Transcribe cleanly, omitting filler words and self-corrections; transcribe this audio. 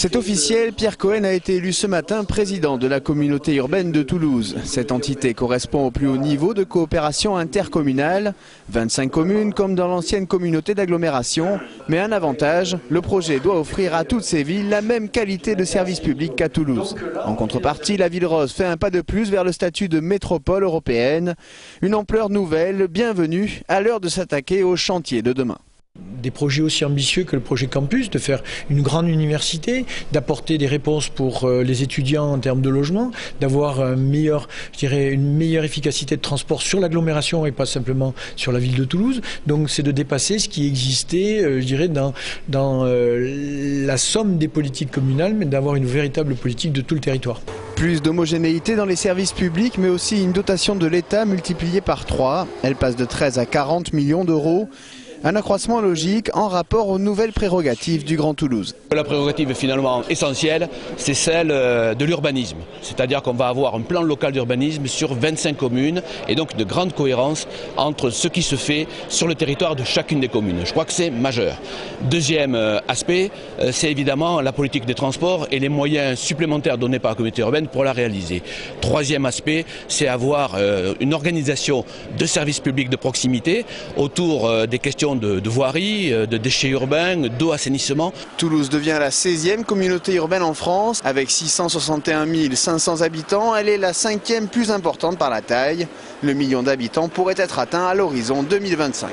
C'est officiel, Pierre Cohen a été élu ce matin président de la communauté urbaine de Toulouse. Cette entité correspond au plus haut niveau de coopération intercommunale. 25 communes comme dans l'ancienne communauté d'agglomération. Mais un avantage, le projet doit offrir à toutes ces villes la même qualité de service public qu'à Toulouse. En contrepartie, la ville rose fait un pas de plus vers le statut de métropole européenne. Une ampleur nouvelle, bienvenue, à l'heure de s'attaquer aux chantiers de demain. Des projets aussi ambitieux que le projet Campus, de faire une grande université, d'apporter des réponses pour les étudiants en termes de logement, d'avoir une meilleure efficacité de transport sur l'agglomération et pas simplement sur la ville de Toulouse. Donc c'est de dépasser ce qui existait, dans la somme des politiques communales, mais d'avoir une véritable politique de tout le territoire. Plus d'homogénéité dans les services publics, mais aussi une dotation de l'État multipliée par 3. Elle passe de 13 à 40 millions d'euros. Un accroissement logique en rapport aux nouvelles prérogatives du Grand Toulouse. La prérogative finalement essentielle, c'est celle de l'urbanisme. C'est-à-dire qu'on va avoir un plan local d'urbanisme sur 25 communes et donc de grande cohérence entre ce qui se fait sur le territoire de chacune des communes. Je crois que c'est majeur. Deuxième aspect, c'est évidemment la politique des transports et les moyens supplémentaires donnés par la communauté urbaine pour la réaliser. Troisième aspect, c'est avoir une organisation de services publics de proximité autour des questions de voirie, de déchets urbains, d'eau, assainissement. Toulouse devient la 16e communauté urbaine en France. Avec 661 500 habitants, elle est la 5e plus importante par la taille. Le million d'habitants pourrait être atteint à l'horizon 2025.